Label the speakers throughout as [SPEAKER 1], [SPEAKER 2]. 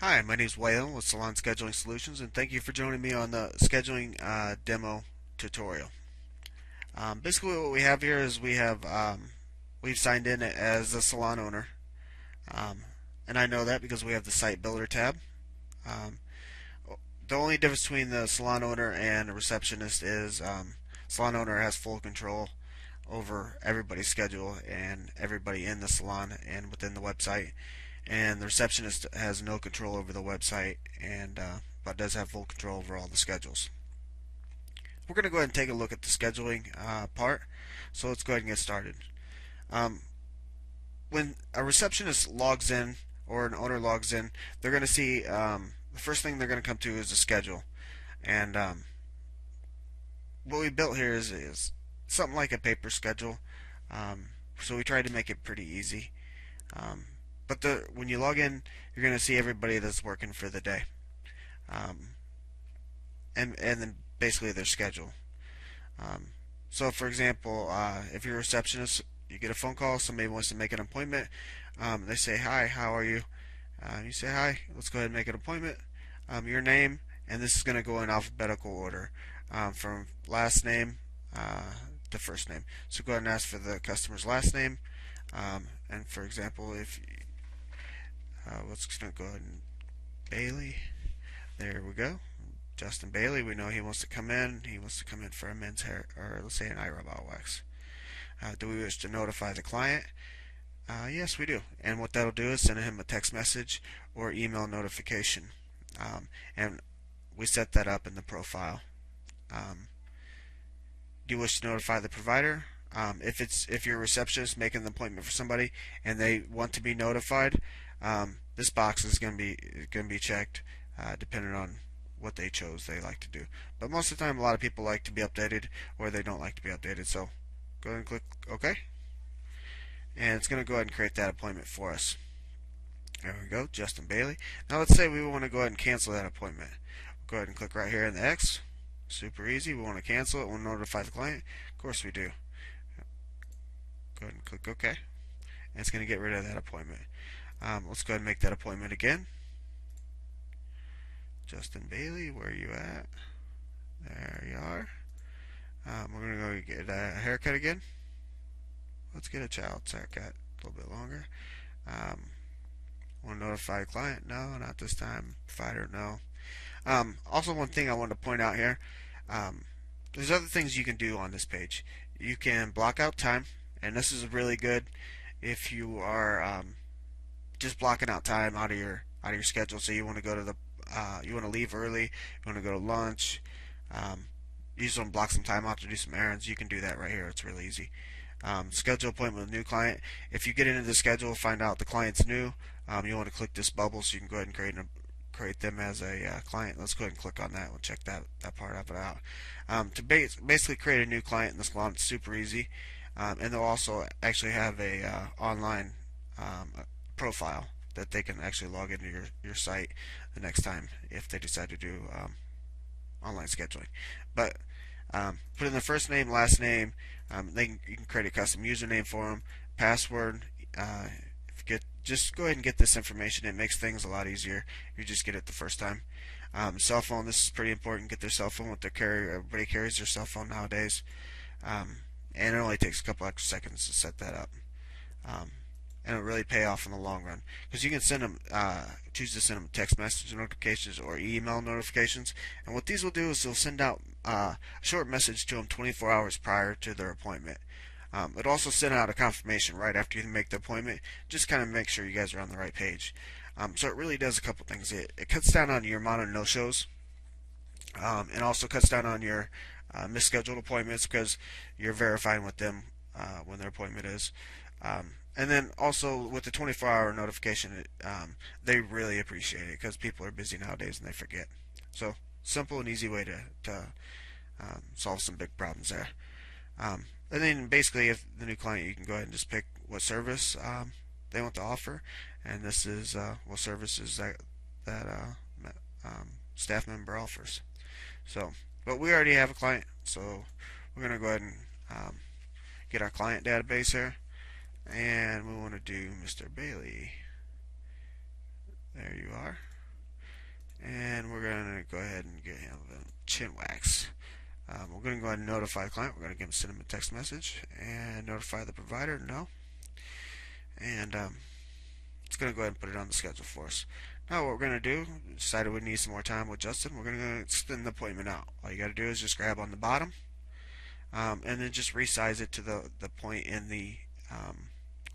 [SPEAKER 1] Hi, my name is Waylon with Salon Scheduling Solutions, and thank you for joining me on the scheduling demo tutorial. Basically, what we have here is we've signed in as a salon owner, um, and I know that because we have the Site Builder tab. Um, the only difference between the salon owner and a receptionist is salon owner has full control over everybody's schedule and everybody in the salon and within the website, and the receptionist has no control over the website and but does have full control over all the schedules. We're going to go ahead and take a look at the scheduling part, so let's go ahead and get started. Um, when a receptionist logs in or an owner logs in, they're going to see the first thing they're going to come to is a schedule, and what we built here is something like a paper schedule. So we tried to make it pretty easy. Um, but when you log in, you're going to see everybody that's working for the day, um, and then basically their schedule. Um, so, for example, if you're a receptionist, you get a phone call, somebody wants to make an appointment. They say, "Hi, how are you?" You say, "Hi, let's go ahead and make an appointment." Your name, and this is going to go in alphabetical order from last name to first name. So go ahead and ask for the customer's last name. And for example, if let's go ahead and Bailey. There we go. Justin Bailey. We know he wants to come in. He wants to come in for a men's hair, or let's say an eyebrow wax. Do we wish to notify the client? Yes, we do. And what that'll do is send him a text message or email notification. And we set that up in the profile. Do you wish to notify the provider? If you're a receptionist making an appointment for somebody and they want to be notified, this box is going to be checked depending on what they chose they like to do. But most of the time, a lot of people like to be updated or they don't like to be updated. So go ahead and click OK, and it's going to go ahead and create that appointment for us. There we go, Justin Bailey. Now let's say we want to go ahead and cancel that appointment. Go ahead and click right here in the X. Super easy. We want to cancel it. We'll notify the client. Of course we do. Go ahead and click OK. And it's going to get rid of that appointment. Let's go ahead and make that appointment again. Justin Bailey, where are you at? There you are. We're going to go get a haircut again. Let's get a child's haircut. A little bit longer. Want to notify the client? No, not this time. Provider? No. Also, one thing I wanted to point out here, there's other things you can do on this page. You can block out time, and this is really good if you are just blocking out time out of your schedule. So you want to go to you want to leave early, you want to go to lunch, you just want to block some time out to do some errands. You can do that right here. It's really easy. Schedule appointment with new client. If you get into the schedule, find out the client's new. You want to click this bubble so you can go ahead and create them as a client. Let's go ahead and click on that. We'll check that part of it out. To basically create a new client in the salon, it's super easy, and they'll also actually have a online profile that they can actually log into your site the next time if they decide to do online scheduling. But put in the first name, last name. You can create a custom username for them, password. Just go ahead and get this information. It makes things a lot easier. You just get it the first time. Cell phone. This is pretty important. Get their cell phone with their carrier. Everybody carries their cell phone nowadays, and it only takes a couple extra seconds to set that up. And it'll really pay off in the long run because you can send them, choose to send them text message notifications or email notifications. And what these will do is they'll send out a short message to them 24 hours prior to their appointment. It'll also send out a confirmation right after you make the appointment, just kind of make sure you guys are on the right page. So it really does a couple things. It cuts down on your amount of no-shows, and also cuts down on your misscheduled appointments because you're verifying with them when their appointment is. And then also with the 24-hour notification, they really appreciate it because people are busy nowadays and they forget. So simple and easy way to solve some big problems there. And then basically, if the new client, you can go ahead and just pick what service they want to offer, and this is what services that staff member offers. So, but we already have a client, so we're going to go ahead and get our client database here, and we want to do Mr. Bailey. There you are. chin wax. We're going to go ahead and notify the client. We're going to send him a text message and notify the provider. No. And it's going to go ahead and put it on the schedule for us. Now what we're going to do, decided we need some more time with Justin, we're going to extend the appointment out. All you got to do is just grab on the bottom and then just resize it to the point in the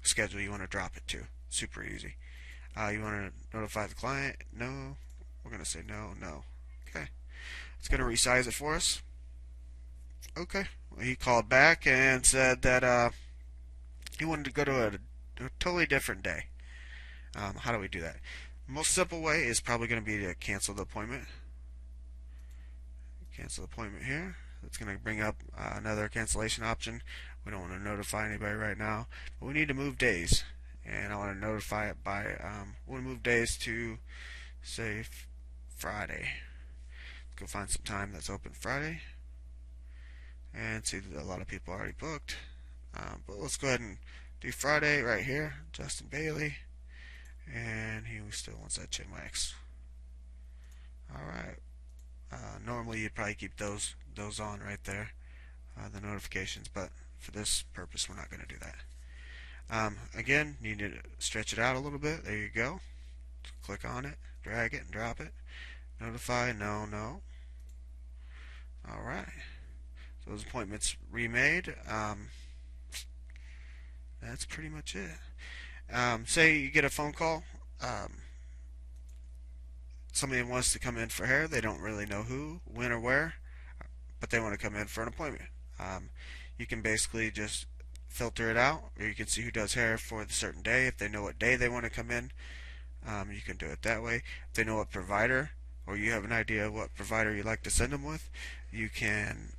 [SPEAKER 1] schedule you want to drop it to. Super easy. You want to notify the client? No. We're going to say no, no. Okay. It's going to resize it for us. Okay. Well, he called back and said that he wanted to go to a totally different day. How do we do that? The most simple way is probably going to be to cancel the appointment. Cancel the appointment here. It's going to bring up another cancellation option. We don't want to notify anybody right now, but we need to move days. And I want to notify it by, we want to move days to, say, Friday. Let's go find some time that's open Friday. And see that a lot of people already booked. But let's go ahead and do Friday right here. Justin Bailey. And he still wants that chin wax. Alright. Normally you'd probably keep those on right there, the notifications, but for this purpose we're not going to do that. Again, you need to stretch it out a little bit. There you go. Click on it, drag it, and drop it. Notify, no, no. Alright. So those appointments remade. That's pretty much it. Say you get a phone call. Somebody wants to come in for hair. They don't really know who, when, or where, but they want to come in for an appointment. You can basically just filter it out, or you can see who does hair for the certain day. If they know what day they want to come in, you can do it that way. If they know what provider, or you have an idea of what provider you'd like to send them with, you can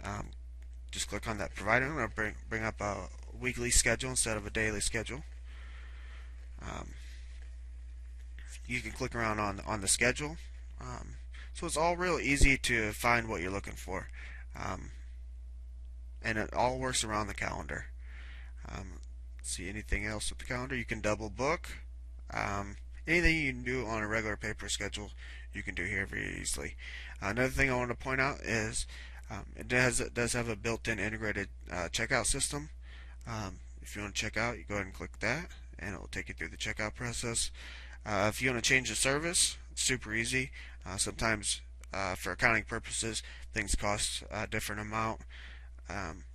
[SPEAKER 1] just click on that provider. I'm going to bring up a weekly schedule instead of a daily schedule. You can click around on the schedule. So it's all real easy to find what you're looking for. And it all works around the calendar. See anything else with the calendar? You can double book. Anything you can do on a regular paper schedule, you can do here very easily. Another thing I want to point out is it does have a built-in integrated checkout system. If you want to check out, you go ahead and click that, and it will take you through the checkout process. If you want to change the service, it's super easy. Sometimes for accounting purposes, things cost a different amount.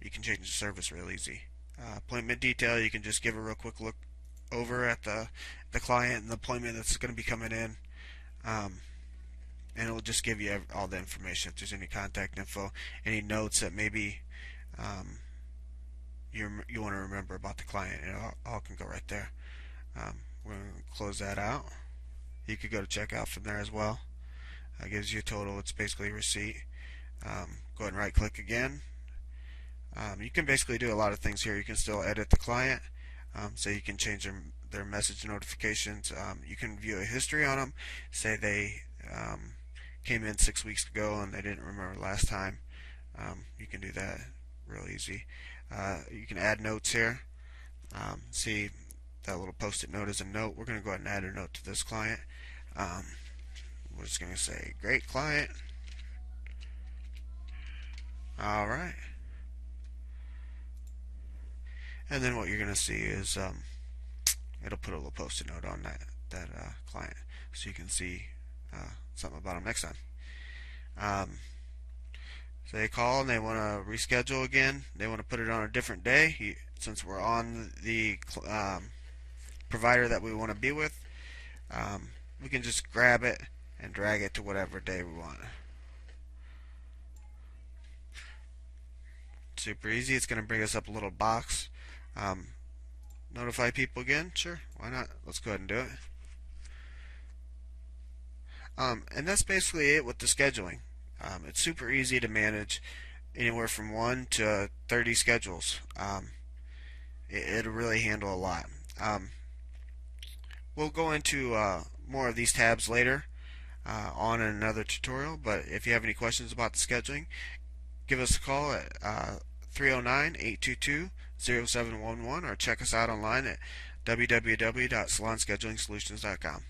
[SPEAKER 1] You can change the service real easy. Appointment detail, you can just give a real quick look over at the client and the appointment that's going to be coming in, and it will just give you all the information. If there's any contact info, any notes that maybe you want to remember about the client, it all can go right there. We're going to close that out. You could go to checkout from there as well. It gives you a total. It's basically a receipt. Go ahead and right click again. You can basically do a lot of things here. You can still edit the client, so you can change their message notifications. You can view a history on them. Say they came in 6 weeks ago and they didn't remember last time. You can do that real easy. You can add notes here. See that little post-it note is a note. We're going to go ahead and add a note to this client. We're just going to say, great client. Alright. And then what you're going to see is it'll put a little post-it note on that client, so you can see something about them next time. So they call and they want to reschedule again. They want to put it on a different day. Since we're on the provider that we want to be with, we can just grab it and drag it to whatever day we want. Super easy. It's going to bring us up a little box. Notify people again? Sure, why not? Let's go ahead and do it. And that's basically it with the scheduling. It's super easy to manage anywhere from 1 to 30 schedules. It'll really handle a lot. We'll go into more of these tabs later on in another tutorial, but if you have any questions about the scheduling, give us a call at 309-822-0711 or check us out online at www.salonschedulingSolutions.com.